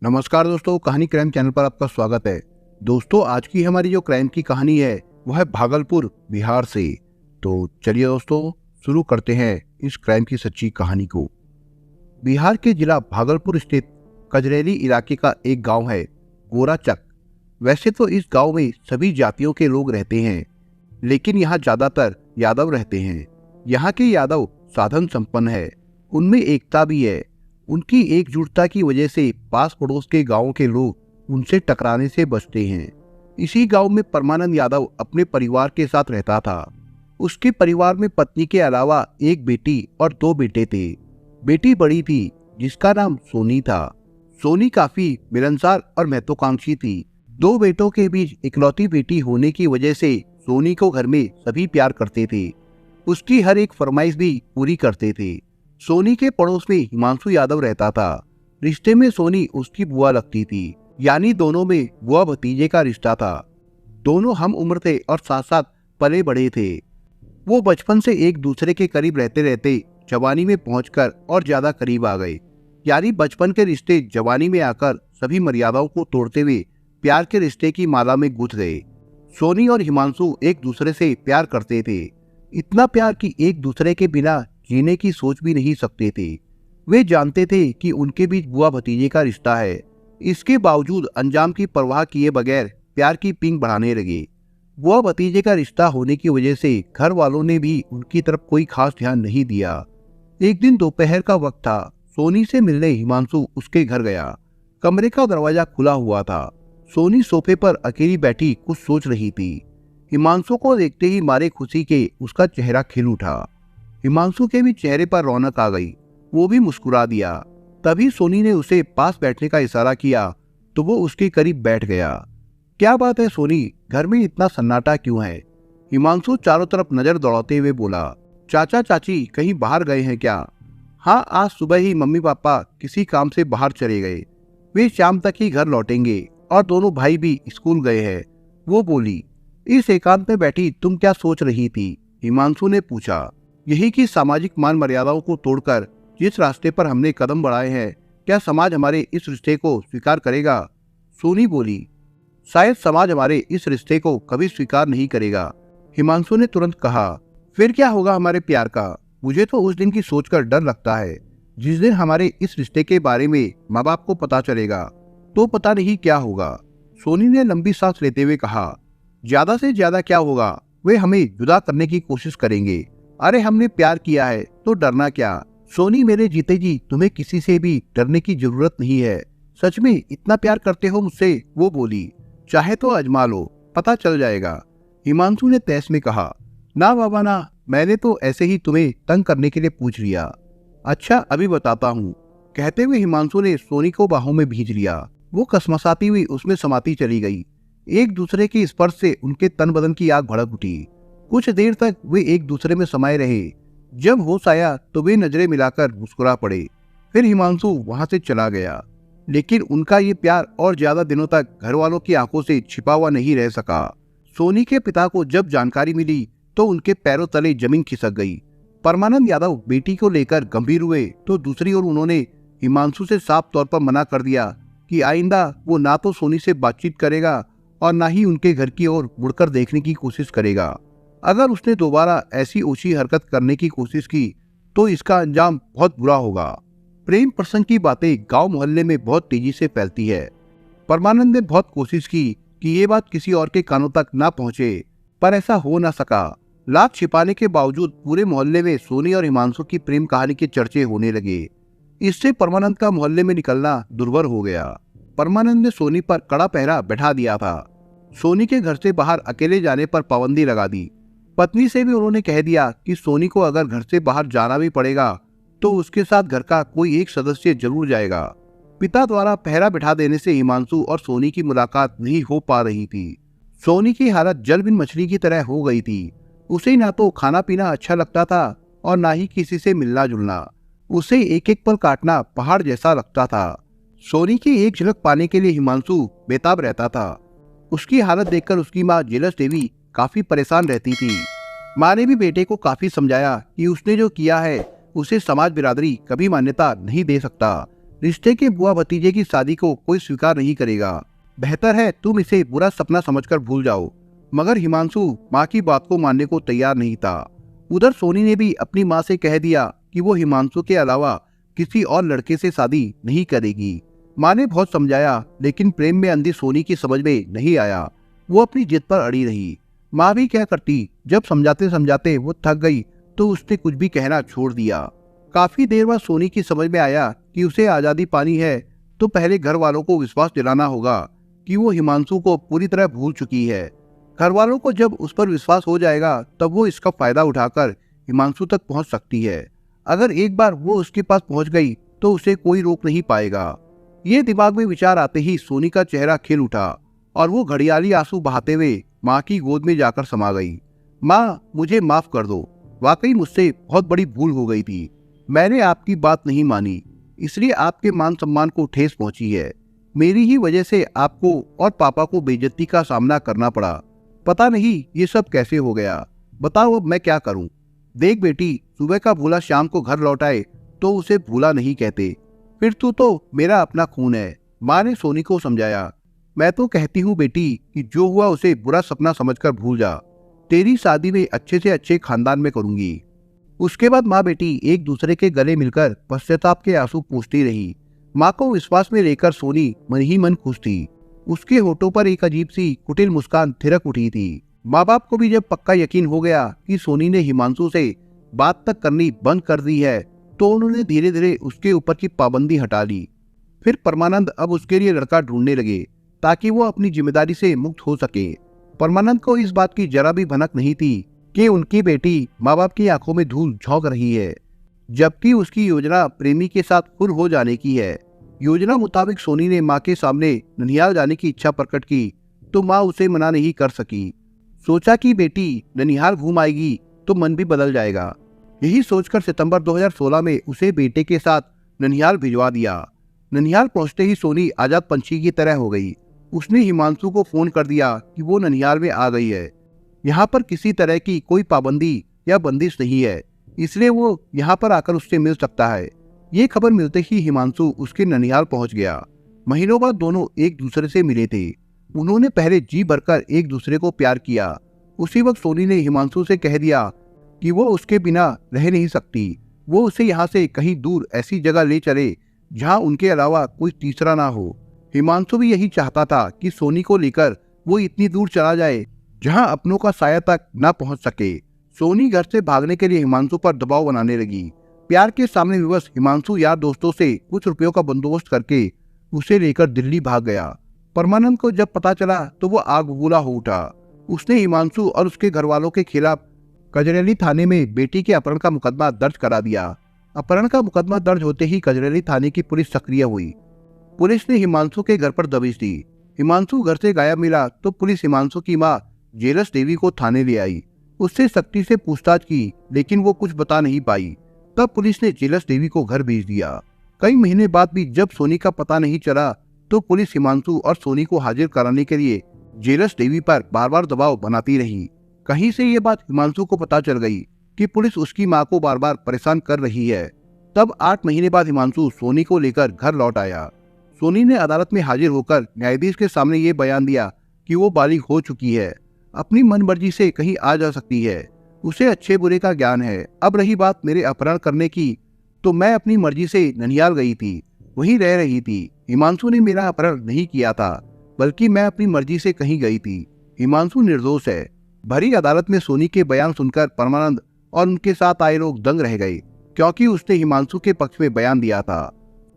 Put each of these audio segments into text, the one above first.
नमस्कार दोस्तों, कहानी क्राइम चैनल पर आपका स्वागत है। दोस्तों, आज की हमारी जो क्राइम की कहानी है वो है भागलपुर, बिहार से। तो चलिए दोस्तों, शुरू करते हैं इस क्राइम की सच्ची कहानी को। बिहार के जिला भागलपुर स्थित कजरेली इलाके का एक गांव है गोराचक। वैसे तो इस गांव में सभी जातियों के लोग रहते हैं, लेकिन यहाँ ज्यादातर यादव रहते हैं। यहाँ के यादव साधन संपन्न है, उनमें एकता भी है। उनकी एकजुटता की वजह से पास पड़ोस के गांवों के लोग उनसे टकराने से बचते हैं। इसी गांव में परमानंद यादव अपने परिवार के साथ रहता था। उसके परिवार में पत्नी के अलावा एक बेटी और 2 बेटे थे। बेटी बड़ी थी, जिसका नाम सोनी था। सोनी काफी मिलनसार और महत्वाकांक्षी थी। 2 बेटों के बीच इकलौती बेटी होने की वजह से सोनी को घर में सभी प्यार करते थे। उसकी हर एक फरमाइश भी पूरी करते थे। सोनी के पड़ोस में हिमांशु यादव रहता था। रिश्ते में सोनी उसकी बुआ लगती थी, यानी दोनों में बुआ भतीजे का रिश्ता था। दोनों हम उम्र थे और साथ साथ पले बड़े थे। वो बचपन से एक दूसरे के करीब रहते रहते जवानी में पहुंचकर और ज्यादा करीब आ गए। यानी बचपन के रिश्ते जवानी में आकर सभी मर्यादाओं को तोड़ते हुए प्यार के रिश्ते की माला में गुंथ गए। सोनी और हिमांशु एक दूसरे से प्यार करते थे, इतना प्यार कि एक दूसरे के बिना जीने की सोच भी नहीं सकते थे। वे जानते थे कि उनके बीच बुआ भतीजे का रिश्ता है। इसके बावजूद अंजाम की परवाह किए बगैर प्यार की पींग बढ़ाने लगे। बुआ भतीजे का रिश्ता होने की वजह से घर वालों ने भी उनकी तरफ कोई खास ध्यान नहीं दिया। एक दिन दोपहर का वक्त था। सोनी से मिलने हिमांशु उसके घर गया। कमरे का दरवाजा खुला हुआ था। सोनी सोफे पर अकेली बैठी कुछ सोच रही थी। हिमांशु को देखते ही मारे खुशी के उसका चेहरा खिल उठा। हिमांशु के भी चेहरे पर रौनक आ गई, वो भी मुस्कुरा दिया। तभी सोनी ने उसे पास बैठने का इशारा किया तो वो उसके करीब बैठ गया। क्या बात है सोनी, घर में इतना सन्नाटा क्यों है? हिमांशु चारों तरफ नजर दौड़ाते हुए बोला। चाचा चाची कहीं बाहर गए हैं क्या? हाँ, आज सुबह ही मम्मी पापा किसी काम से बाहर चले गए। वे शाम तक ही घर लौटेंगे और दोनों भाई भी स्कूल गए हैं, वो बोली। इस एकांत में बैठी तुम क्या सोच रही थी? हिमांशु ने पूछा। यही कि सामाजिक मान मर्यादाओं को तोड़कर जिस रास्ते पर हमने कदम बढ़ाए हैं, क्या समाज हमारे इस रिश्ते को स्वीकार करेगा? सोनी बोली। शायद समाज हमारे इस रिश्ते को कभी स्वीकार नहीं करेगा, हिमांशु ने तुरंत कहा। फिर क्या होगा हमारे प्यार का? मुझे तो उस दिन की सोचकर डर लगता है, जिस दिन हमारे इस रिश्ते के बारे में माँ बाप को पता चलेगा तो पता नहीं क्या होगा। सोनी ने लंबी सांस लेते हुए कहा। ज्यादा से ज्यादा क्या होगा, वे हमें जुदा करने की कोशिश करेंगे। अरे हमने प्यार किया है तो डरना क्या? सोनी, मेरे जीते जी तुम्हें किसी से भी डरने की जरूरत नहीं है। सच में इतना प्यार करते हो मुझसे? वो बोली। चाहे तो आजमा लो, पता चल जाएगा, हिमांशु ने तैस में कहा। ना बाबा ना, मैंने तो ऐसे ही तुम्हें तंग करने के लिए पूछ लिया। अच्छा अभी बताता हूँ, कहते हुए हिमांशु ने सोनी को बाहों में भींच लिया। वो कसमसाती हुई उसमें समाती चली गई। एक दूसरे के स्पर्श से उनके तन बदन की आग भड़क उठी। कुछ देर तक वे एक दूसरे में समाये रहे। जब होश आया तो वे नजरें मिलाकर मुस्कुरा पड़े। फिर हिमांशु वहां से चला गया, लेकिन उनका ये प्यार और ज्यादा दिनों तक घर वालों की आंखों से छिपा हुआ नहीं रह सका। सोनी के पिता को जब जानकारी मिली तो उनके पैरों तले जमीन खिसक गई। परमानंद यादव बेटी को लेकर गंभीर हुए तो दूसरी ओर उन्होंने हिमांशु से साफ तौर पर मना कर दिया कि आइंदा वो ना तो सोनी से बातचीत करेगा और ना ही उनके घर की ओर मुड़कर देखने की कोशिश करेगा। अगर उसने दोबारा ऐसी ओछी हरकत करने की कोशिश की तो इसका अंजाम बहुत बुरा होगा। प्रेम प्रसंग की बातें गांव मोहल्ले में बहुत तेजी से फैलती है। परमानंद ने बहुत कोशिश की कि ये बात किसी और के कानों तक ना पहुंचे, पर ऐसा हो ना सका। लाख छिपाने के बावजूद पूरे मोहल्ले में सोनी और हिमांशु की प्रेम कहानी के चर्चे होने लगे। इससे परमानंद का मोहल्ले में निकलना दुर्भर हो गया। परमानंद ने सोनी पर कड़ा पहरा बैठा दिया था। सोनी के घर से बाहर अकेले जाने पर पाबंदी लगा दी। पत्नी से भी उन्होंने कह दिया कि सोनी को अगर घर से बाहर जाना भी पड़ेगा तो उसके साथ घर का कोई एक सदस्य जरूर जाएगा। पिता द्वारा पहरा बिठा देने से हिमांशु और सोनी की मुलाकात नहीं हो पा रही थी। सोनी की हालत जल बिन मछली की तरह हो गई थी। उसे ना तो खाना पीना अच्छा लगता था और ना ही किसी से मिलना जुलना। उसे एक एक पल काटना पहाड़ जैसा लगता था। सोनी की एक झलक पाने के लिए हिमांशु बेताब रहता था। उसकी हालत देखकर उसकी माँ जेलस देवी काफी परेशान रहती थी। माँ ने भी बेटे को काफी समझाया कि उसने जो किया है उसे समाज बिरादरी कभी मान्यता नहीं दे सकता। रिश्ते के बुआ भतीजे की शादी को कोई स्वीकार नहीं करेगा। बेहतर है तुम इसे बुरा सपना समझकर भूल जाओ। मगर हिमांशु माँ की बात को मानने को तैयार नहीं था। उधर सोनी ने भी अपनी माँ से कह दिया कि वो हिमांशु के अलावा किसी और लड़के से शादी नहीं करेगी। माँ ने बहुत समझाया, लेकिन प्रेम में अंधी सोनी की समझ में नहीं आया। वो अपनी जिद पर अड़ी रही। माँ भी क्या करती, जब समझाते समझाते वो थक गई तो उसने कुछ भी कहना छोड़ दिया। काफी देर बाद सोनी की समझ में आया कि उसे आजादी पानी है तो पहले घर वालों को विश्वास दिलाना होगा कि वो हिमांशु को पूरी तरह भूल चुकी है। घर वालों को जब उस पर विश्वास हो जाएगा तब वो इसका फायदा उठाकर हिमांशु तक पहुंच सकती है। अगर एक बार वो उसके पास पहुंच गई तो उसे कोई रोक नहीं पाएगा। ये दिमाग में विचार आते ही सोनी का चेहरा खिल उठा और वो घड़ियाली आंसू बहाते हुए माँ की गोद में जाकर समा गई। माँ, मुझे माफ कर दो। वाकई मुझसे बहुत बड़ी भूल हो गई थी। मैंने आपकी बात नहीं मानी, इसलिए आपके मान सम्मान को ठेस पहुंची है। मेरी ही वजह से आपको और पापा को बेइज्जती का सामना करना पड़ा। पता नहीं ये सब कैसे हो गया। बताओ अब मैं क्या करूं? देख बेटी, सुबह का भूला शाम को घर लौट आए तो उसे भूला नहीं कहते। फिर तू तो मेरा अपना खून है। माँ ने सोनी को समझाया। मैं तो कहती हूँ बेटी कि जो हुआ उसे बुरा सपना समझकर भूल जा। तेरी शादी में अच्छे से अच्छे खानदान में करूंगी। उसके बाद माँ बेटी एक दूसरे के गले मिलकर पश्चाताप के आंसू पूछती रही। माँ को विश्वास में लेकर सोनी मन ही मन खुश थी। उसके होठों पर एक अजीब सी कुटिल मुस्कान थिरक उठी थी। माँ बाप को भी जब पक्का यकीन हो गया कि सोनी ने हिमांशु से बात तक करनी बंद कर दी है तो उन्होंने धीरे धीरे उसके ऊपर की पाबंदी हटा ली। फिर परमानंद अब उसके लिए लड़का ढूंढने लगे ताकि वो अपनी जिम्मेदारी से मुक्त हो सके। परमानंद को इस बात की जरा भी भनक नहीं थी कि उनकी बेटी माँ बाप की आंखों में धूल झोंक रही है, जबकि उसकी योजना प्रेमी के साथ खुर हो जाने की है। योजना मुताबिक सोनी ने माँ के सामने ननिहाल जाने की इच्छा प्रकट की तो माँ उसे मना नहीं कर सकी। सोचा कि बेटी ननिहाल घूम आएगी तो मन भी बदल जाएगा। यही सोचकर सितंबर 2016 में उसे बेटे के साथ ननिहाल भिजवा दिया। ननिहाल पहुंचते ही सोनी आजाद पंछी की तरह हो गई। उसने हिमांशु को फोन कर दिया कि वो ननिहाल में आ गई है। यहाँ पर किसी तरह की कोई पाबंदी या बंदिश नहीं है, इसलिए वो यहाँ पर आकर उससे मिल सकता है। ये खबर मिलते ही हिमांशु उसके ननिहाल पहुंच गया। महीनों बाद दोनों एक दूसरे से मिले थे। उन्होंने पहले जी भरकर एक दूसरे को प्यार किया। उसी वक्त सोनी ने हिमांशु से कह दिया कि वो उसके बिना रह नहीं सकती। वो उसे यहाँ से कहीं दूर ऐसी जगह ले चले जहाँ उनके अलावा कोई तीसरा ना हो। हिमांशु भी यही चाहता था कि सोनी को लेकर वो इतनी दूर चला जाए जहाँ अपनों का साया तक न पहुँच सके। सोनी घर से भागने के लिए हिमांशु पर दबाव बनाने लगी। प्यार के सामने विवश हिमांशु यार दोस्तों से कुछ रुपयों का बंदोबस्त करके उसे लेकर दिल्ली भाग गया। परमानंद को जब पता चला तो वो आग बबूला हो उठा। उसने हिमांशु और उसके घर वालों के खिलाफ कजरेली थाने में बेटी के अपहरण का मुकदमा दर्ज करा दिया। अपहरण का मुकदमा दर्ज होते ही कजरेली थाने की पुलिस सक्रिय हुई। पुलिस ने हिमांशु के घर पर दबिश दी। हिमांशु घर से गायब मिला तो पुलिस हिमांशु की मां जेलस देवी को थाने ले आई। उससे सख्ती से पूछताछ की, लेकिन वो कुछ बता नहीं पाई। तब पुलिस ने जेलस देवी को घर भेज दिया। कई महीने बाद भी जब सोनी का पता नहीं चला तो पुलिस हिमांशु और सोनी को हाजिर कराने के लिए जेलस देवी पर बार बार दबाव बनाती रही। कहीं से ये बात हिमांशु को पता चल गई कि पुलिस उसकी मां को बार बार परेशान कर रही है। तब 8 महीने बाद हिमांशु सोनी को लेकर घर लौट आया। सोनी ने अदालत में हाजिर होकर न्यायाधीश के सामने ये बयान दिया कि वो बालिग हो चुकी है, अपनी मनमर्जी से कहीं आ जा सकती है, उसे अच्छे बुरे का ज्ञान है। अब रही बात मेरे अपहरण करने की, तो मैं अपनी मर्जी से ननिहाल गई थी, वहीं रह रही थी। हिमांशु ने मेरा अपहरण नहीं किया था, बल्कि मैं अपनी मर्जी से कहीं गई थी। हिमांशु निर्दोष है। भरी अदालत में सोनी के बयान सुनकर परमानंद और उनके साथ आए लोग दंग रह गए, क्योंकि उसने हिमांशु के पक्ष में बयान दिया था।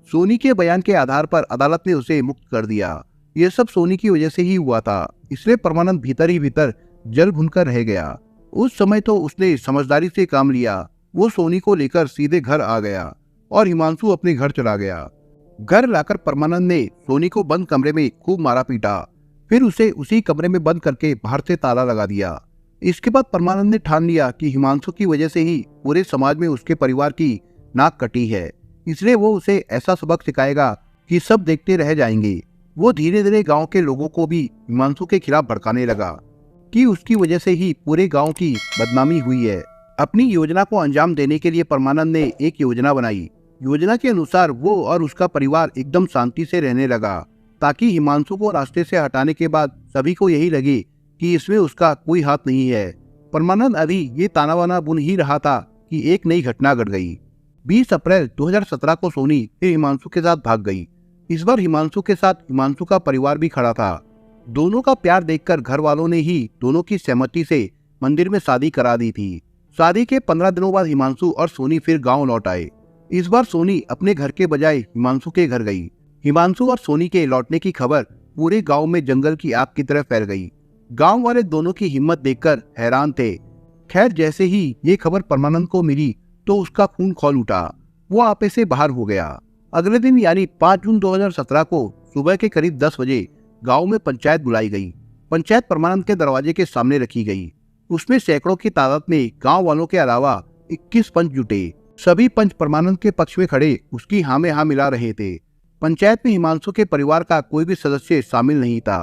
सोनी के बयान के आधार पर अदालत ने उसे मुक्त कर दिया। ये सब सोनी की वजह से ही हुआ था, इसलिए परमानंद भीतर ही भीतर जल भुनकर रह गया। उस समय तो उसने समझदारी से काम लिया। वो सोनी को लेकर सीधे घर आ गया और हिमांशु अपने घर चला गया। घर लाकर परमानंद ने सोनी को बंद कमरे में खूब मारा पीटा, फिर उसे उसी कमरे में बंद करके बाहर से ताला लगा दिया। इसके बाद परमानंद ने ठान लिया कि हिमांशु की वजह से ही पूरे समाज में उसके परिवार की नाक कटी है, इसलिए वो उसे ऐसा सबक सिखाएगा कि सब देखते रह जाएंगे। वो धीरे धीरे गांव के लोगों को भी हिमांशु के खिलाफ भड़काने लगा कि उसकी वजह से ही पूरे गांव की बदनामी हुई है। अपनी योजना को अंजाम देने के लिए परमानंद ने एक योजना बनाई। योजना के अनुसार वो और उसका परिवार एकदम शांति से रहने लगा, ताकि हिमांशु को रास्ते से हटाने के बाद सभी को यही लगे कि इसमें उसका कोई हाथ नहीं है। परमानंद अभी ये ताना वाना बुन ही रहा था कि एक नई घटना घट गई। 20 अप्रैल 2017 को सोनी फिर हिमांशु के साथ भाग गई। इस बार हिमांशु के साथ हिमांशु का परिवार भी खड़ा था। दोनों का प्यार देखकर घर वालों ने ही दोनों की सहमति से मंदिर में शादी करा दी थी। शादी के 15 दिनों बाद हिमांशु और सोनी फिर गांव लौट आए। इस बार सोनी अपने घर के बजाय हिमांशु के घर गई। हिमांशु और सोनी के लौटने की खबर पूरे गांव में जंगल की आग की तरह फैल गई। गांव वाले दोनों की हिम्मत देखकर हैरान थे। खैर, जैसे ही ये खबर परमानंद को मिली तो उसका खून खौल उठा। वो आपे से बाहर हो गया। अगले दिन यानी 5 जून 2017 को सुबह के करीब 10 बजे गांव में पंचायत बुलाई गई। पंचायत परमानंद के दरवाजे के सामने रखी गई। उसमें सैकड़ों की तादाद में गांव वालों के अलावा 21 पंच जुटे। सभी पंच परमानंद के पक्ष में खड़े उसकी हाँ में हाँ मिला रहे थे। पंचायत में हिमांशु के परिवार का कोई भी सदस्य शामिल नहीं था।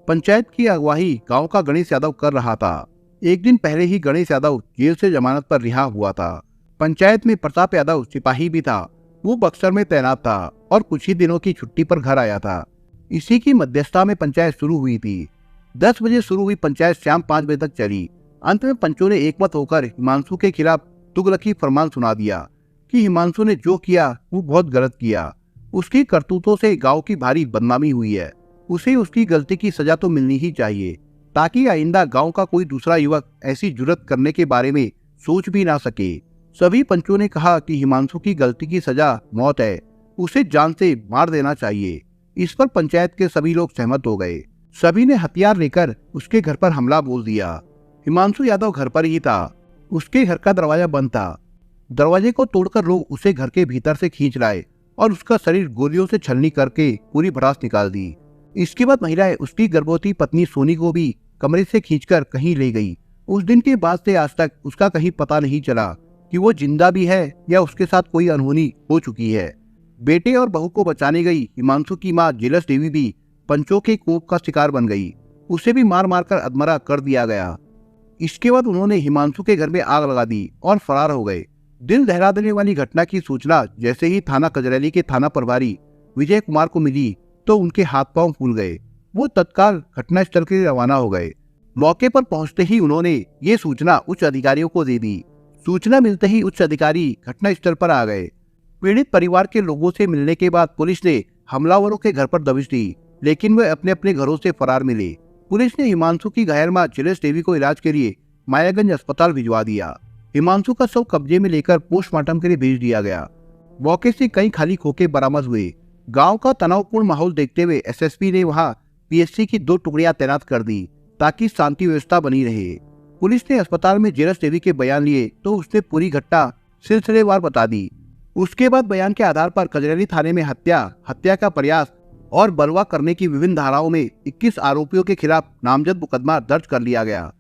पंचायत की अगुवाई गांव का गणेश यादव कर रहा था। एक दिन पहले ही गणेश यादव जेल से जमानत पर रिहा हुआ था। पंचायत में प्रताप यादव सिपाही भी था। वो बक्सर में तैनात था और कुछ ही दिनों की छुट्टी पर घर आया था। इसी की मध्यस्थता में पंचायत शुरू हुई थी। 10 बजे शुरू हुई पंचायत शाम 5 बजे तक चली। अंत में पंचों ने एकमत होकर हिमांशु के खिलाफ तुगलकी फरमान सुना दिया कि हिमांशु ने जो किया वो बहुत गलत किया। उसकी करतूतों से गांव की भारी बदनामी हुई है। उसे उसकी गलती की सजा तो मिलनी ही चाहिए, ताकि आइंदा गांव का कोई दूसरा युवक ऐसी जुर्रत करने के बारे में सोच भी ना सके। सभी पंचों ने कहा कि हिमांशु की गलती की सजा मौत है, उसे जान से मार देना चाहिए। इस पर पंचायत के सभी लोग सहमत हो गए। सभी ने हथियार लेकर उसके घर पर हमला बोल दिया। हिमांशु यादव घर पर ही था। उसके घर का दरवाजा बंद था। दरवाजे को तोड़कर लोग उसे घर के भीतर से खींच लाए और उसका शरीर गोलियों से छलनी करके पूरी भड़ास निकाल दी। इसके बाद महिलाएं उसकी गर्भवती पत्नी सोनी को भी कमरे से खींचकर कहीं ले गई। उस दिन के बाद से आज तक उसका कहीं पता नहीं चला कि वो जिंदा भी है या उसके साथ कोई अनहोनी हो चुकी है। बेटे और बहू को बचाने गई हिमांशु की मां जेलस देवी भी पंचों के कोप का शिकार बन गई। उसे भी मार मारकर अधमरा कर दिया गया। इसके बाद उन्होंने हिमांशु के घर में आग लगा दी और फरार हो गए। दिल दहला देने वाली घटना की सूचना जैसे ही थाना कजरैली के थाना प्रभारी विजय कुमार को मिली तो उनके हाथ पांव फूल गए। वो तत्काल घटनास्थल के लिए रवाना हो गए। मौके पर पहुंचते ही उन्होंने ये सूचना उच्च अधिकारियों को दे दी। सूचना मिलते ही उच्च अधिकारी घटनास्थल पर आ गए। पीड़ित परिवार के लोगों से मिलने के बाद पुलिस ने हमलावरों के घर पर दबिश दी, लेकिन वे अपने अपने घरों से फरार मिले। पुलिस ने हिमांशु की घायल मां जेलस देवी को इलाज के लिए मायागंज अस्पताल भिजवा दिया। हिमांशु का शव कब्जे में लेकर पोस्टमार्टम के लिए भेज दिया गया। मौके से कई खाली खोखे बरामद हुए। गांव का तनावपूर्ण माहौल देखते हुए एसएसपी ने वहां पीएससी की 2 टुकड़ियां तैनात कर दी ताकि शांति व्यवस्था बनी रहे। पुलिस ने अस्पताल में जेलस देवी के बयान लिए तो उसने पूरी घटना सिलसिलेवार बता दी। उसके बाद बयान के आधार पर कजरैली थाने में हत्या का प्रयास और बलवा करने की विभिन्न धाराओं में 21 आरोपियों के खिलाफ नामजद मुकदमा दर्ज कर लिया गया।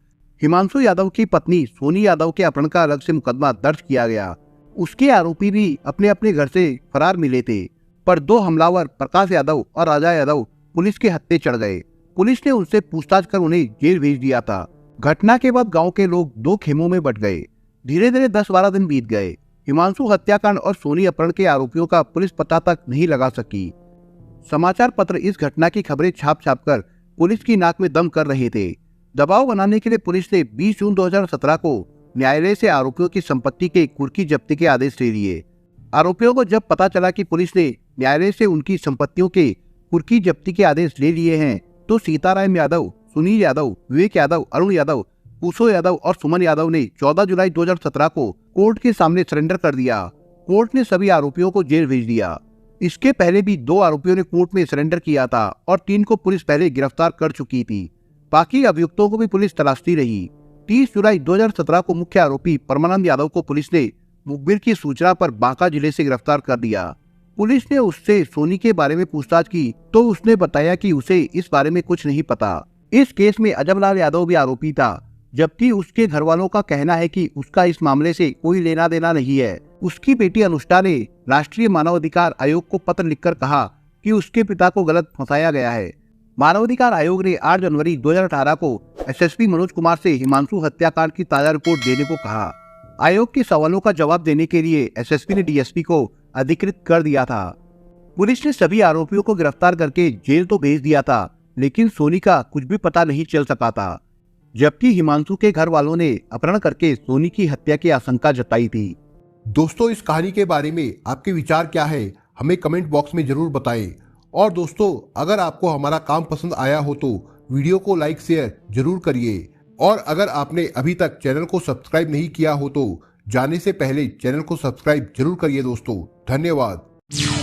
हिमांशु यादव की पत्नी सोनी यादव के अपहरण का अलग से मुकदमा दर्ज किया गया। उसके आरोपी भी अपने अपने घर से फरार मिले थे, पर 2 हमलावर प्रकाश यादव और राजा यादव पुलिस के हत्थे चढ़ गए। पुलिस ने उनसे पूछताछ कर उन्हें जेल भेज दिया था। घटना के बाद गांव के लोग 2 खेमों में बट गए। धीरे धीरे 10-12 दिन बीत गए। हिमांशु हत्याकांड और सोनी अपहरण के आरोपियों का पुलिस पता तक नहीं लगा सकी। समाचार पत्र इस घटना की खबरें छाप कर पुलिस की नाक में दम कर रहे थे। दबाव बनाने के लिए पुलिस ने 20 जून 2017 को न्यायालय से आरोपियों की संपत्ति के कुर्की जब्ती के आदेश ले लिए। आरोपियों को जब पता चला कि पुलिस ने न्यायालय से उनकी संपत्तियों के कुर्की जब्ती के आदेश ले लिए हैं, तो सीताराम यादव, सुनील यादव, विवेक यादव, अरुण यादव, पूसो यादव और सुमन यादव ने 14 जुलाई 2017 को कोर्ट के सामने सरेंडर कर दिया। कोर्ट ने सभी आरोपियों को जेल भेज दिया। इसके पहले भी 2 आरोपियों ने कोर्ट में सरेंडर किया था और 3 को पुलिस पहले गिरफ्तार कर चुकी थी। बाकी अभियुक्तों को भी पुलिस तलाशती रही। 30 जुलाई 2017 को मुख्य आरोपी परमानंद यादव को पुलिस ने मुखबिर की सूचना पर बांका जिले से गिरफ्तार कर दिया। पुलिस ने उससे सोनी के बारे में पूछताछ की तो उसने बताया कि उसे इस बारे में कुछ नहीं पता। इस केस में अजबलाल यादव भी आरोपी था, जबकि उसके घर वालों का कहना है कि उसका इस मामले से कोई लेना देना नहीं है। उसकी बेटी अनुष्ठा ने राष्ट्रीय मानवाधिकार आयोग को पत्र लिखकर कहा कि उसके पिता को गलत फंसाया गया है। मानवाधिकार आयोग ने 8 जनवरी 2018 को एसएसपी मनोज कुमार से हिमांशु हत्याकांड की ताजा रिपोर्ट देने को कहा। आयोग के सवालों का जवाब देने के लिए एसएसपी ने डीएसपी को अधिकृत कर दिया था। पुलिस ने सभी आरोपियों को गिरफ्तार करके जेल तो भेज दिया था, लेकिन सोनी का कुछ भी पता नहीं चल सका था, जबकि हिमांशु के घर वालों ने अपहरण करके सोनी की हत्या की आशंका जताई थी। दोस्तों, इस कहानी के बारे में आपके विचार क्या है, हमें कमेंट बॉक्स में जरूर बताएं। और दोस्तों, अगर आपको हमारा काम पसंद आया हो तो वीडियो को लाइक शेयर जरूर करिए। और अगर आपने अभी तक चैनल को सब्सक्राइब नहीं किया हो तो जाने से पहले चैनल को सब्सक्राइब जरूर करिए दोस्तों। धन्यवाद।